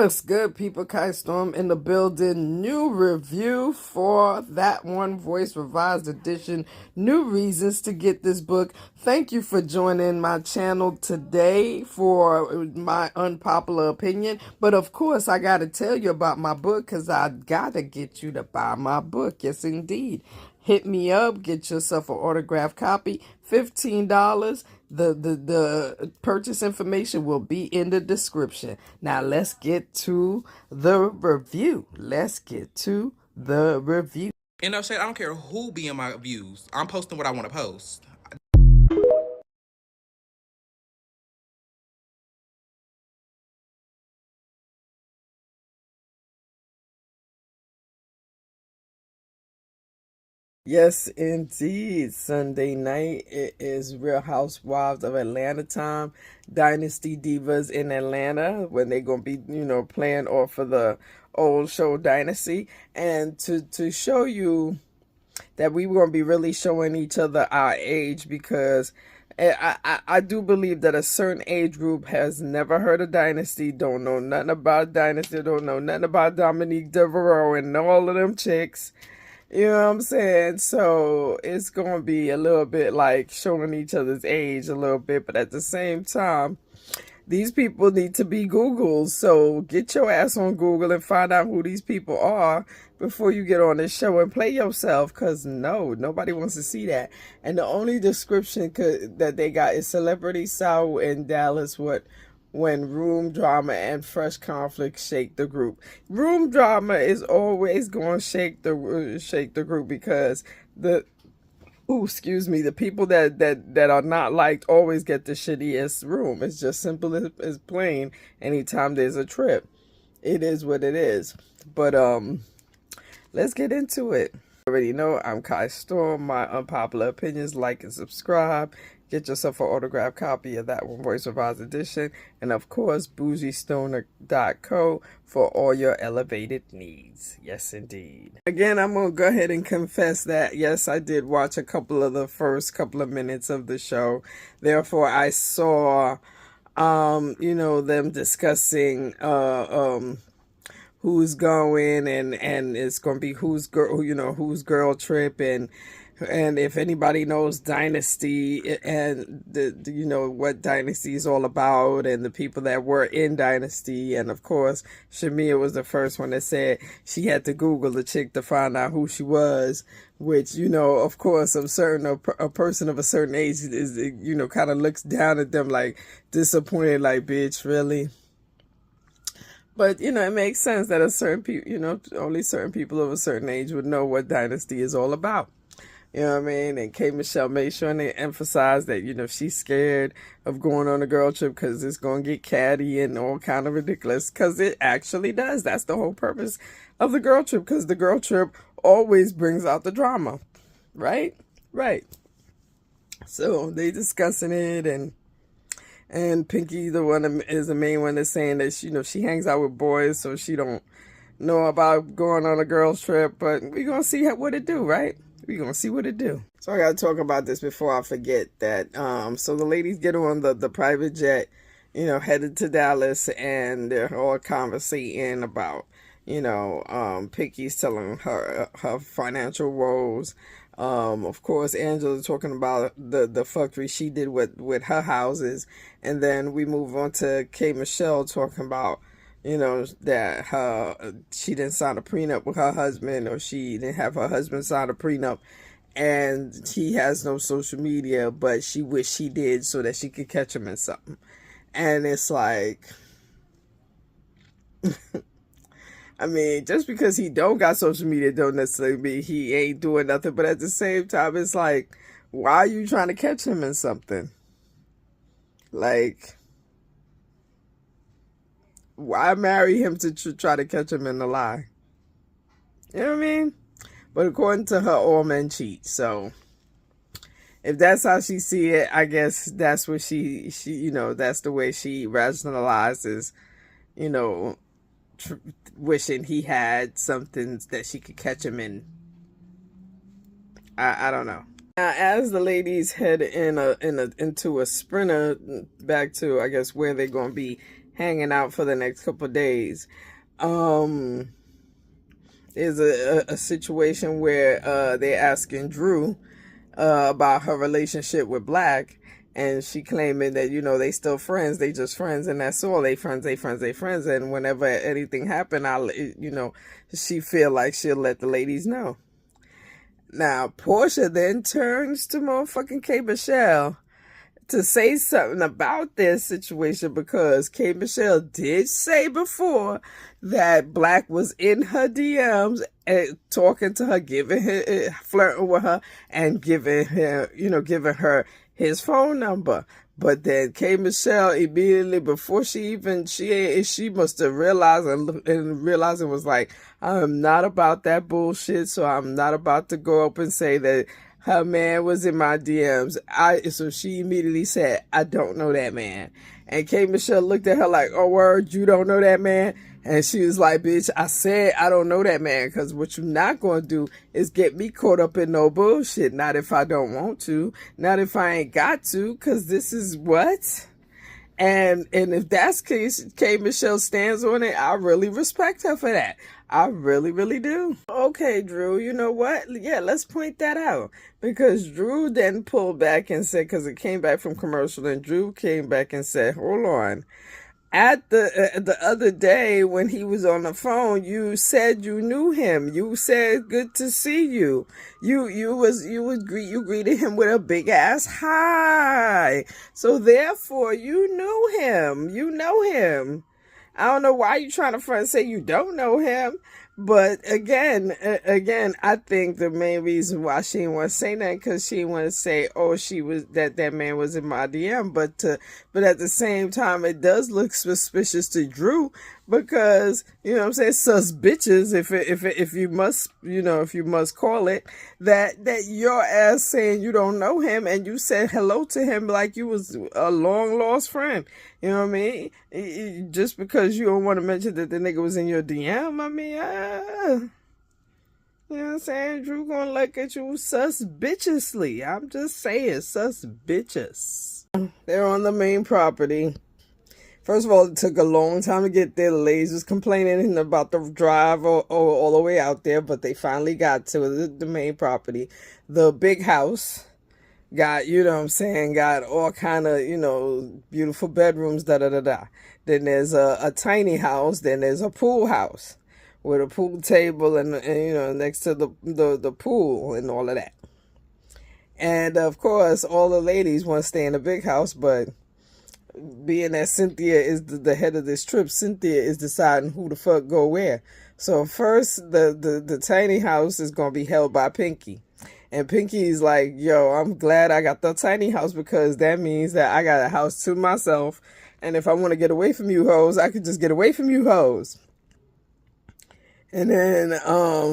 What's good, people? Kai Storm in the building. New review for That One Voice Revised Edition. New reasons to get this book. Thank you for joining my channel today for my unpopular opinion. But of course, I got to tell you about my book because I got to get you to buy my book. Yes, indeed. Hit me up. Get yourself an autographed copy. $15. The purchase information will be in the description. Now let's get to the review. And no shade, I don't care who be in my views. I'm posting what I want to post. Yes, indeed. Sunday night, it is Real Housewives of Atlanta time. Dynasty Divas in Atlanta, when they're going to be, playing off of the old show Dynasty. And to show you that we were going to be really showing each other our age, because I do believe that a certain age group has never heard of Dynasty, don't know nothing about Dynasty, don't know nothing about Dominique Devereaux and all of them chicks. You know what I'm saying? So it's going to be a little bit like showing each other's age a little bit, but at the same time, these people need to be Googled. So get your ass on Google and find out who these people are before you get on this show and play yourself, because nobody wants to see that. And the only description that they got is celebrity sow in Dallas when room drama and fresh conflict shake the group. Room drama is always going to shake the group, because the people that are not liked always get the shittiest room. It's just simple as plain. Anytime there's a trip, it is what it is. But let's get into it. You already know I'm Kai Storm. My unpopular opinions. Like and subscribe. Get yourself an autographed copy of That One Voice Revised Edition. And of course, bougiestoner.co for all your elevated needs. Yes, indeed. Again, I'm going to go ahead and confess that, yes, I did watch a couple of the first couple of minutes of the show. Therefore, I saw, them discussing, who's going, and it's going to be who's girl trip, and if anybody knows Dynasty and what Dynasty is all about, and the people that were in Dynasty. And of course, Shamia was the first one that said she had to Google the chick to find out who she was, which, of course, a person of a certain age is, kind of looks down at them like disappointed, like, bitch, really? But, it makes sense that only certain people of a certain age would know what Dynasty is all about. You know what I mean? And K. Michelle made sure and they emphasized that, she's scared of going on a girl trip because it's going to get catty and all kind of ridiculous, because it actually does. That's the whole purpose of the girl trip, because the girl trip always brings out the drama. Right? Right. So they discussing it, and Pinky, is the main one that's saying that, she hangs out with boys, so she don't know about going on a girl's trip. But we're going to see what it do, right? We're going to see what it do. So I got to talk about this before I forget that. So the ladies get on the private jet, headed to Dallas, and they're all conversating about, Pinky's telling her financial woes. Of course, Angela talking about the fuckery she did with her houses. And then we move on to K. Michelle talking about, that she didn't sign a prenup with her husband, or she didn't have her husband sign a prenup, and he has no social media, but she wished he did so that she could catch him in something. And it's like, I mean, just because he don't got social media don't necessarily mean he ain't doing nothing. But at the same time, it's like, why are you trying to catch him in something? Like, why marry him to try to catch him in a lie? You know what I mean? But according to her, all men cheat. So if that's how she see it, I guess that's what she that's the way she rationalizes, wishing he had something that she could catch him in. I don't know. Now, as the ladies head into a sprinter back to, I guess, where they're going to be hanging out for the next couple of days. There's a situation where they're asking Drew about her relationship with Black, and she claiming that, you know, they still friends, they just friends, and that's all. They friends, and whenever anything happen, she feel like she'll let the ladies know. Now, Portia then turns to motherfucking K. Michelle to say something about their situation, because K. Michelle did say before that Black was in her DMs and talking to her, flirting with her, and giving her his phone number. But then K. Michelle immediately, before she must have realized and was like, I'm not about that bullshit, so I'm not about to go up and say that her man was in my DMs. So she immediately said, I don't know that man. And K. Michelle looked at her like, oh, word, you don't know that man? And she was like, bitch, I said I don't know that man, because what you're not going to do is get me caught up in no bullshit. Not if I don't want to. Not if I ain't got to, because this is what? And if that's case, K. Michelle stands on it, I really respect her for that. I really, really do. Okay, Drew, you know what? Yeah, let's point that out. Because Drew then pulled back and said, because it came back from commercial, and Drew came back and said, hold on. At the other day when he was on the phone, you said you knew him. You said good to see you. You greeted him with a big ass hi. So therefore, you knew him. You know him. I don't know why you trying to front and say you don't know him. But again, I think the main reason why she didn't want to say that, because she didn't want to say, oh, that man was in my DM. But at the same time, it does look suspicious to Drew, because, you know what I'm saying, sus bitches, if you must call it, that your ass saying you don't know him, and you said hello to him like you was a long lost friend. You know what I mean? Just because you don't want to mention that the nigga was in your DM, I mean, you know what I'm saying? Drew gonna look at you suspiciously. I'm just saying, suspicious. They're on the main property. First of all, it took a long time to get there. The ladies was complaining about the drive all the way out there, but they finally got to the main property. The big house got, you know what I'm saying, got all kind of, you know, beautiful bedrooms, da-da-da-da. Then there's a tiny house. Then there's a pool house with a pool table and you know, next to the pool and all of that. And, of course, all the ladies want to stay in the big house, but being that Cynthia is the head of this trip, Cynthia is deciding who the fuck go where. So first, the tiny house is going to be held by Pinky. And Pinky's like, yo, I'm glad I got the tiny house, because that means that I got a house to myself. And if I want to get away from you hoes, I could just get away from you hoes. And then,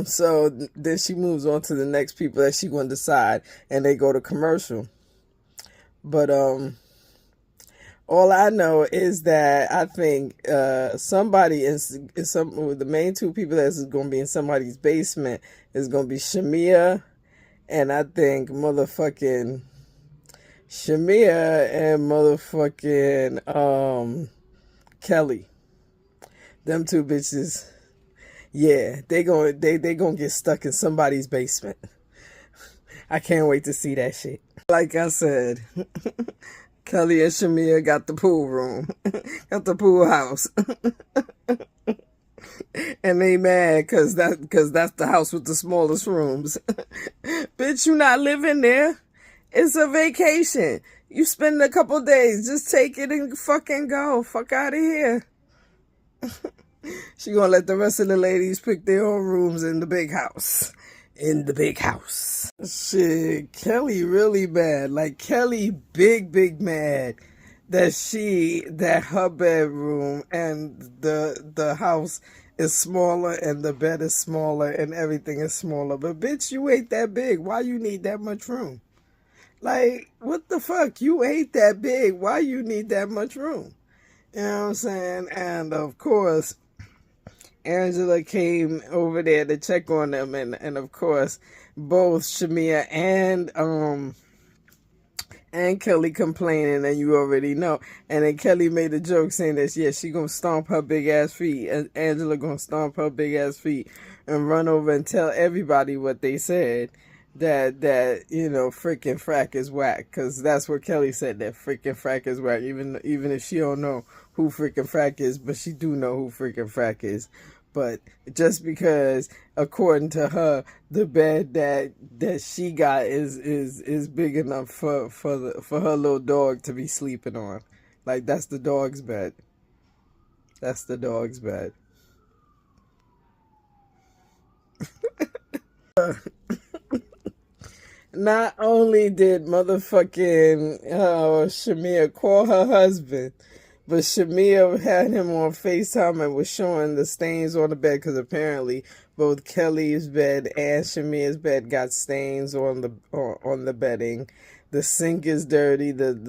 so then she moves on to the next people that she want to decide, and they go to commercial. But, all I know is that I think somebody the main two people that's going to be in somebody's basement is going to be Shamia, and I think motherfucking Shamia and motherfucking Kelly. Them two bitches, yeah, they gonna get stuck in somebody's basement. I can't wait to see that shit. Like I said, Kelly and Shamia got the pool room, got the pool house. And they mad because that's the house with the smallest rooms. Bitch, you not living there. It's a vacation. You spend a couple days. Just take it and fucking go. Fuck out of here. She gonna let the rest of the ladies pick their own rooms in the big house. In the big house. Shit, Kelly really mad. Like, Kelly big mad that her bedroom and the house is smaller and the bed is smaller and everything is smaller. But bitch, you ain't that big. Why you need that much room? Like, what the fuck? You ain't that big. Why you need that much room? You know what I'm saying? And of course, Angela came over there to check on them, and of course, both Shamia and and Kelly complaining, and you already know. And then Kelly made a joke saying that, yeah, she gonna stomp her big ass feet, and Angela gonna stomp her big ass feet and run over and tell everybody what they said. That freaking frack is whack, because that's what Kelly said, that freaking frack is whack, even if she don't know who freaking frack is, but she do know who freaking frack is. But just because, according to her, the bed that she got is big enough for her little dog to be sleeping on, like that's the dog's bed. That's the dog's bed. Not only did motherfucking Shamia call her husband, but Shamia had him on FaceTime and was showing the stains on the bed, because apparently both Kelly's bed and Shamia's bed got stains on the bedding. The sink is dirty. The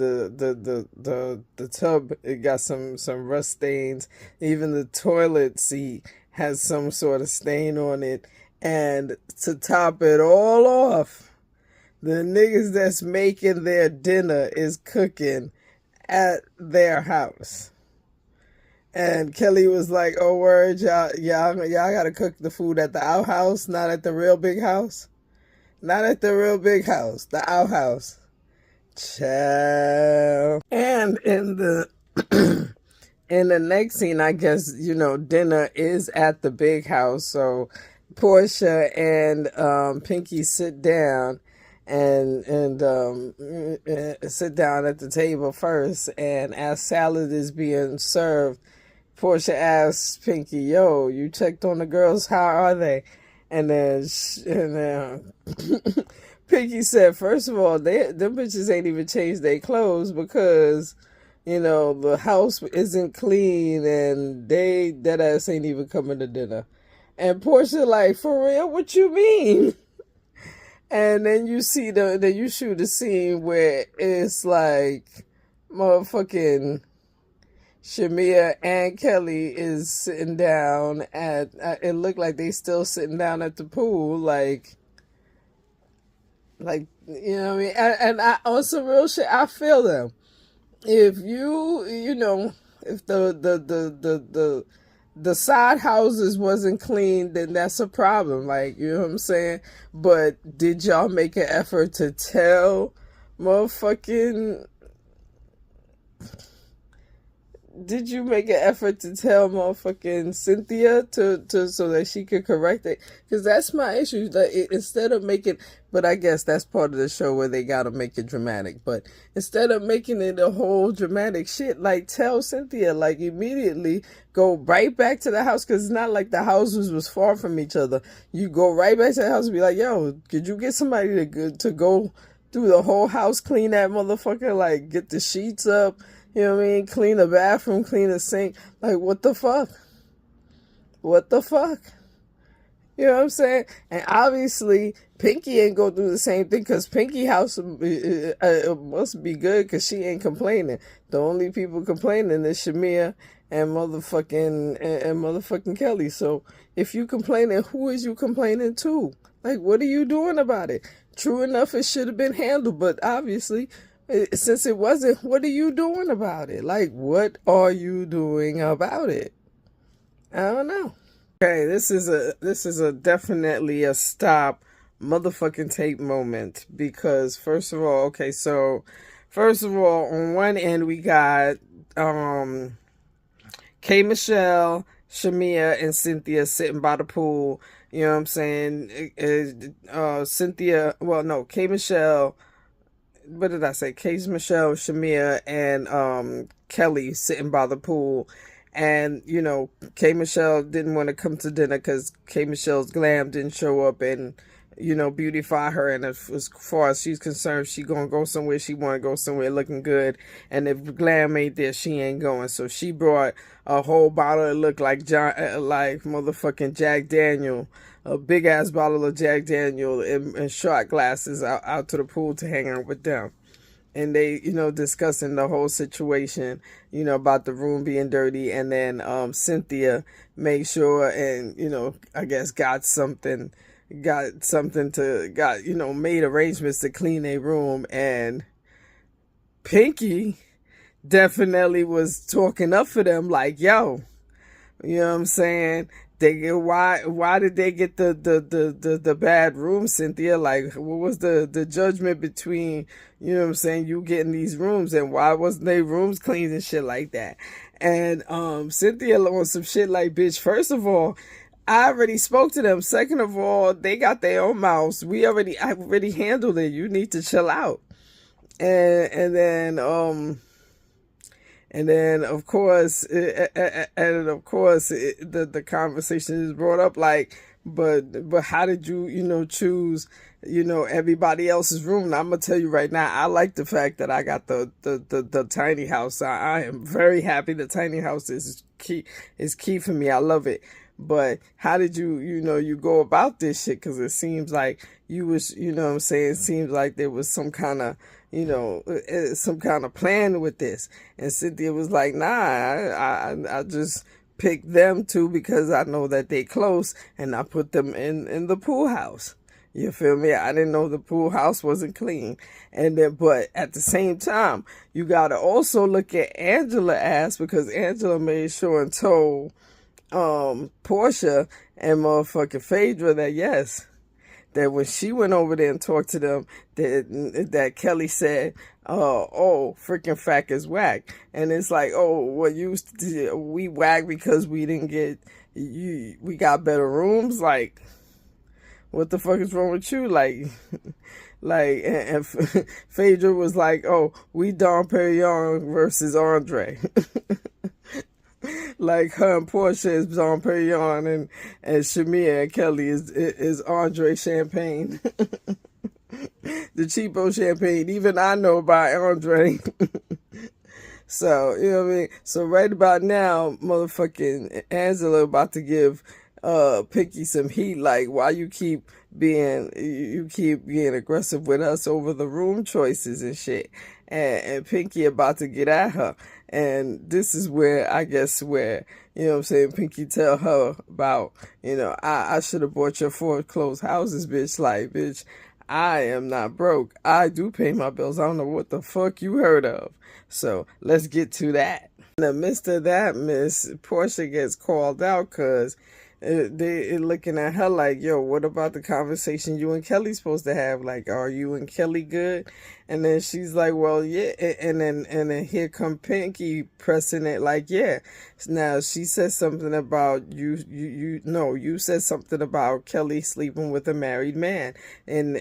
tub, it got some rust stains. Even the toilet seat has some sort of stain on it. And to top it all off, the niggas that's making their dinner is cooking at their house. And Kelly was like, oh, word, y'all gotta cook the food at the outhouse, not at the real big house. Not at the real big house, the outhouse. Ciao. And in the in the next scene, I guess, dinner is at the big house. So Portia and Pinky sit down and sit down at the table first, and as salad is being served, Portia asks Pinky, yo, you checked on the girls, how are they? And then Pinky said, first of all, them bitches ain't even changed their clothes, because the house isn't clean, and that ass ain't even coming to dinner. And Portia like, for real, what you mean? And then you see then you shoot a scene where it's like motherfucking Shamia and Kelly is sitting down at, it looked like they still sitting down at the pool, like, you know what I mean? And I, on some real shit, I feel them. If if the side houses wasn't clean, then that's a problem. Like, you know what I'm saying? But did y'all make an effort to tell motherfucking... Did you make an effort to tell motherfucking Cynthia to so that she could correct it? Because that's my issue. Like, instead of making... But I guess that's part of the show where they gotta make it dramatic. But instead of making it a whole dramatic shit, like, tell Cynthia, like, immediately go right back to the house. Because it's not like the houses was far from each other. You go right back to the house and be like, yo, could you get somebody to go through the whole house, clean that motherfucker, like, get the sheets up, you know what I mean, clean the bathroom, clean the sink. Like, what the fuck? What the fuck? You know what I'm saying? And obviously, Pinky ain't go through the same thing, because Pinky house must be good, because she ain't complaining. The only people complaining is Shamia and motherfucking Kelly. So if you complaining, who is you complaining to? Like, what are you doing about it? True enough, it should have been handled, but obviously, since it wasn't, what are you doing about it? Like, what are you doing about it? I don't know. Okay, this is a definitely a stop motherfucking tape moment, because first of all, on one end we got K Michelle, Shamia, and Cynthia sitting by the pool. You know what I'm saying? Cynthia, well, no, K Michelle, what did I say? K Michelle, Shamia, and Kelly sitting by the pool. And, K Michelle didn't want to come to dinner because K Michelle's glam didn't show up and, beautify her. And as far as she's concerned, she gonna go somewhere. She want to go somewhere looking good. And if glam ain't there, she ain't going. So she brought a whole bottle that looked like motherfucking Jack Daniel, a big ass bottle of Jack Daniel and shot glasses out to the pool to hang out with them. And they, discussing the whole situation, about the room being dirty. And then Cynthia made sure and, I guess made arrangements to clean their room. And Pinky definitely was talking up for them, like, yo, you know what I'm saying? Why did they get the bad room, Cynthia? Like, what was the judgment between, you know what I'm saying, you getting these rooms, and why wasn't they rooms cleaned and shit like that? And Cynthia on some shit like, bitch, first of all, I already spoke to them. Second of all, they got their own mouths. I already handled it. You need to chill out. And then, of course, the conversation is brought up like, but how did you, choose, everybody else's room? And I'm gonna tell you right now, I like the fact that I got the tiny house. I am very happy. The tiny house is key for me. I love it. But how did you go about this shit? Because it seems like you was, what I'm saying, it seems like there was some kind of, some kind of plan with this. And Cynthia was like, nah, I just picked them two because I know that they close, and I put them in the pool house. You feel me? I didn't know the pool house wasn't clean. And then, but at the same time, you got to also look at Angela ass, because Angela made sure and told Portia and motherfucking Phaedra that yes, that when she went over there and talked to them, that Kelly said, oh, freaking fact is whack. And it's like, oh, well, we whack because we didn't get, we got better rooms? Like, what the fuck is wrong with you? Like, and Phaedra was like, oh, we Dom Perignon versus Andre. Like, her and Portia is Dom Perignon, and Shamia and Kelly is Andre Champagne. The cheapo champagne. Even I know about Andre. So, you know what I mean? So right about now, motherfucking Angela about to give Pinky some heat. Like, why you keep being aggressive with us over the room choices and shit. And Pinky about to get at her. And this is where, I guess, where, you know what I'm saying, Pinky tell her about, I should have bought your foreclosed houses, bitch. Like, bitch, I am not broke. I do pay my bills. I don't know what the fuck you heard of. So let's get to that. In the midst of that, Miss Portia gets called out because they looking at her like, yo, what about the conversation you and Kelly supposed to have? Like, are you and Kelly good? And then she's like, well, yeah. And then here come Pinky pressing it like, yeah. Now she said something about you said something about Kelly sleeping with a married man. And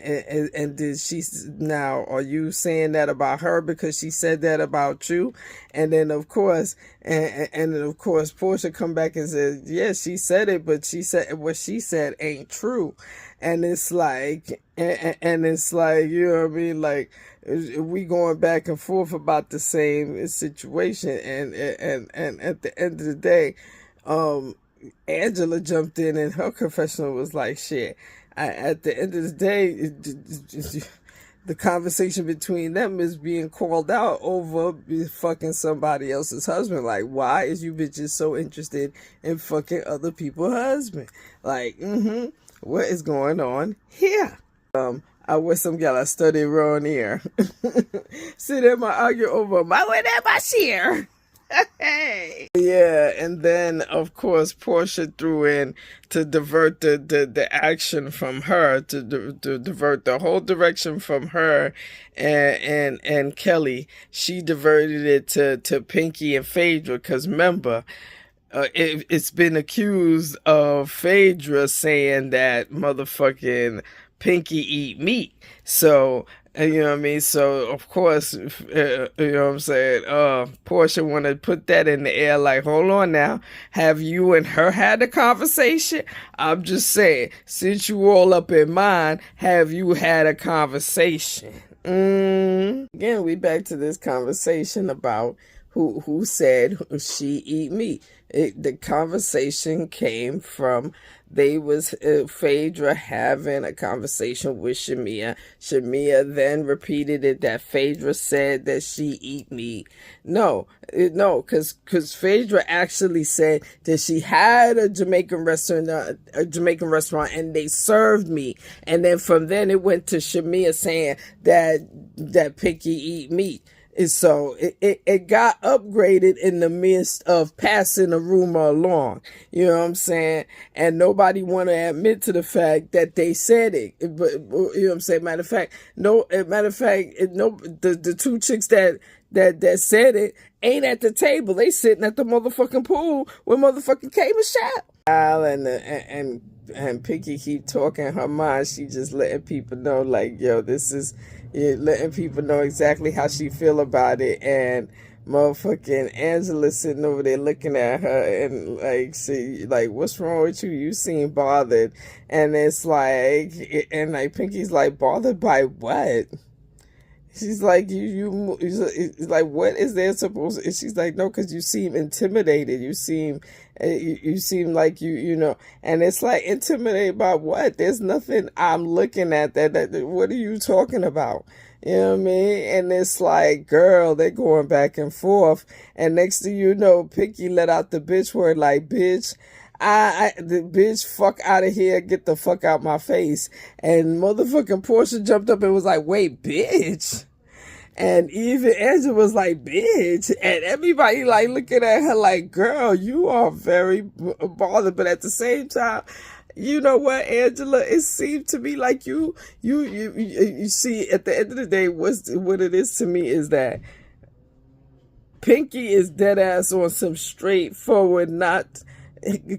did she, now are you saying that about her because she said that about you? And then of course, and then of course Portia come back and said, yeah, she said it, but she said what she said ain't true. And it's like, and it's like, you know what I mean? Like, we going back and forth about the same situation. And at the end of the day, Angela jumped in and her confessional was like, shit, at the end of the day, the conversation between them is being called out over fucking somebody else's husband. Like, why is you bitches so interested in fucking other people's husband? Like, what is going on here? I wish some gal I study around here. Sit there and argue over my way there, my share. Hey. Yeah, and then of course Portia threw in to divert the action from her, to divert the whole direction from her and Kelly. She diverted it to Pinky and Phaedra, because remember, it's been accused of Phaedra saying that motherfucking Pinky eat meat. So, you know what I mean? So, of course, you know what I'm saying? Portia want to put that in the air like, hold on now. Have you and her had a conversation? I'm just saying, since you all up in mine, have you had a conversation? Again, we back to this conversation about who said she eat meat. The conversation came from, they was Phaedra having a conversation with Shamia. Shamia then repeated it that Phaedra said that she eat meat. No, because Phaedra actually said that she had a Jamaican restaurant, and they served meat. And then from then it went to Shamia saying that Pinky eat meat. So it got upgraded in the midst of passing a rumor along. You know what I'm saying? And nobody want to admit to the fact that they said it. But you know what I'm saying? Matter of fact, the two chicks that said it ain't at the table. They sitting at the motherfucking pool with motherfucking K Michelle. And Pinky keep talking her mind. She just letting people know, like, yo, this is letting people know exactly how she feel about it. And motherfucking Angela sitting over there looking at her and like, see, like, what's wrong with you? You seem bothered. And it's like, and like Pinky's like, bothered by what? She's like, it's like, what is there supposed to? And she's like, no, because you seem intimidated. You seem like you know. And it's like, intimidated by what? There's nothing I'm looking at that what are you talking about? You know what I mean? And it's like, girl, they're going back and forth. And next thing you know, Pinky let out the bitch word, like, bitch, the bitch, fuck out of here, get the fuck out my face. And motherfucking Portia jumped up and was like, wait, bitch. And even Angela was like, bitch. And everybody like looking at her like, girl, you are very bothered. But at the same time, you know what, Angela? It seemed to me like you see, at the end of the day, what it is to me is that Pinky is dead ass on some straightforward, not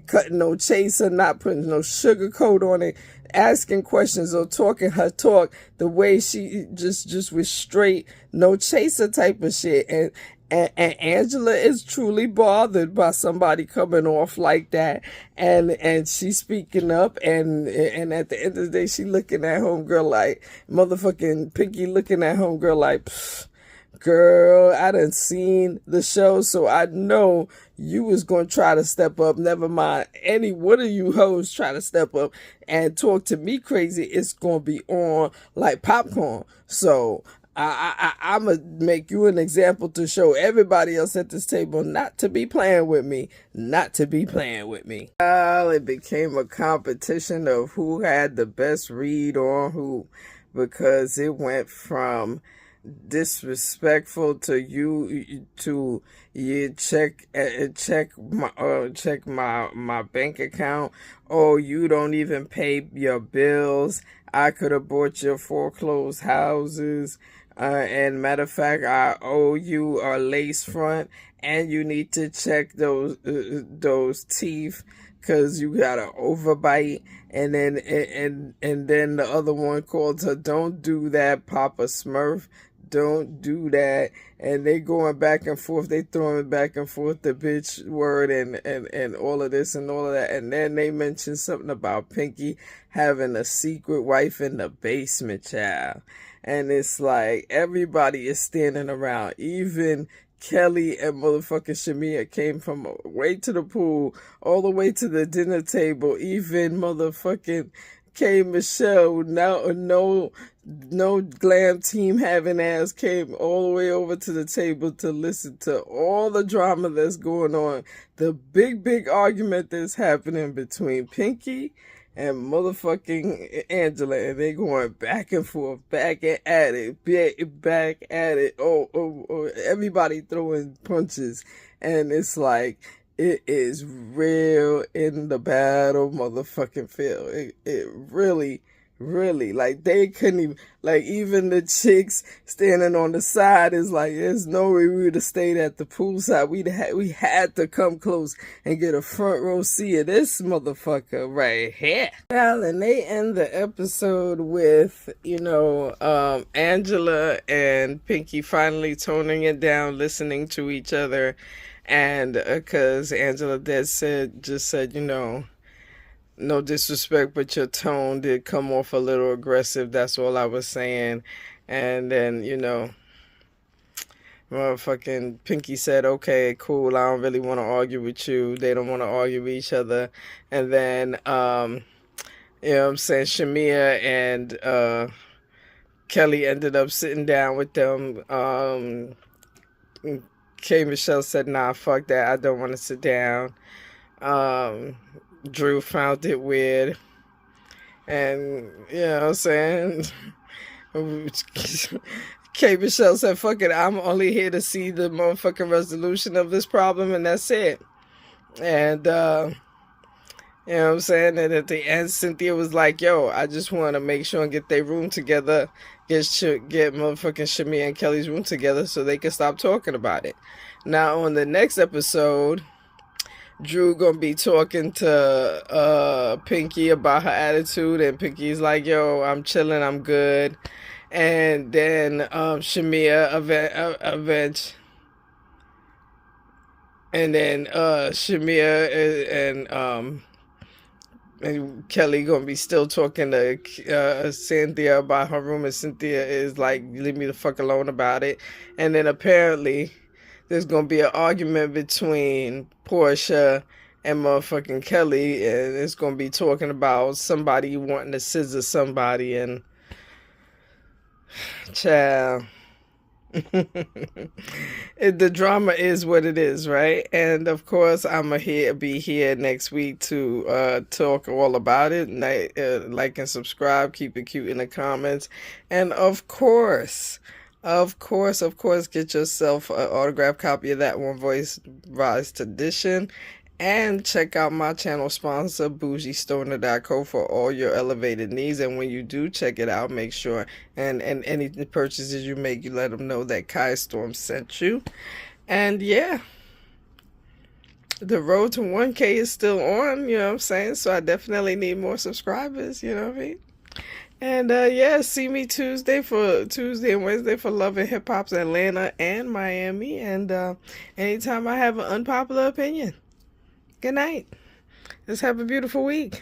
cutting no chaser, not putting no sugar coat on it, asking questions or talking her talk the way she just was straight, no chaser type of shit. And Angela is truly bothered by somebody coming off like that, and she's speaking up, and at the end of the day, she looking at homegirl like, motherfucking Pinky looking at homegirl like, pfft, girl, I done seen the show, so I know you was going to try to step up. Never mind any one of you hoes try to step up and talk to me crazy. It's going to be on like popcorn. So I'm going to make you an example to show everybody else at this table not to be playing with me. Not to be playing with me. Well, it became a competition of who had the best read on who, because it went from disrespectful to you check my bank account. Oh, you don't even pay your bills. I could have bought your foreclosed houses. And matter of fact, I owe you a lace front, and you need to check those teeth, cause you got an overbite. And then the other one called her, don't do that, Papa Smurf. Don't do that. And they going back and forth. They throwing back and forth the bitch word and all of this and all of that. And then they mentioned something about Pinky having a secret wife in the basement, child. And it's like everybody is standing around. Even Kelly and motherfucking Shamia came from way to the pool, all the way to the dinner table. Even motherfucking K Michelle, no glam team having ass, came all the way over to the table to listen to all the drama that's going on. The big argument that's happening between Pinky and motherfucking Angela, and they going back and forth, back at it. Oh, everybody throwing punches, and it's like, it is real in the battle motherfucking field. It really, like, they couldn't even, like, even the chicks standing on the side is like, there's no way we would have stayed at the poolside. We had to come close and get a front row seat of this motherfucker right here. Well, and they end the episode with, Angela and Pinky finally toning it down, listening to each other. And because Angela just said, no disrespect, but your tone did come off a little aggressive. That's all I was saying. And then, motherfucking Pinky said, okay, cool, I don't really want to argue with you. They don't want to argue with each other. And then, Shamia and Kelly ended up sitting down with them. K Michelle said, nah, fuck that, I don't want to sit down. Drew found it weird. And, K. Michelle said, fuck it, I'm only here to see the motherfucking resolution of this problem, and that's it. And, you know what I'm saying? And at the end, Cynthia was like, yo, I just want to make sure and get their room together, get motherfucking Shamia and Kelly's room together so they can stop talking about it. Now, on the next episode, Drew gonna be talking to Pinky about her attitude, and Pinky's like, yo, I'm chilling, I'm good. And then Shamia and then Shamia and Kelly gonna be still talking to Cynthia about her room, and Cynthia is like, leave me the fuck alone about it. And then apparently there's gonna be an argument between Portia and motherfucking Kelly, and it's gonna be talking about somebody wanting to scissor somebody, and child. The drama is what it is, right? And of course, I'm be here next week to talk all about it. Like and subscribe, keep it cute in the comments, and of course, get yourself an autographed copy of That One Voice Revised Edition. And check out my channel sponsor, BougieStoner.co, for all your elevated needs. And when you do check it out, make sure and any purchases you make, you let them know that Kai Storm sent you. And yeah, the road to 1K is still on, you know what I'm saying? So I definitely need more subscribers, you know what I mean? And yeah, see me Tuesday and Wednesday for Love and Hip Hop's Atlanta and Miami. And anytime I have an unpopular opinion. Good night. Let's have a beautiful week.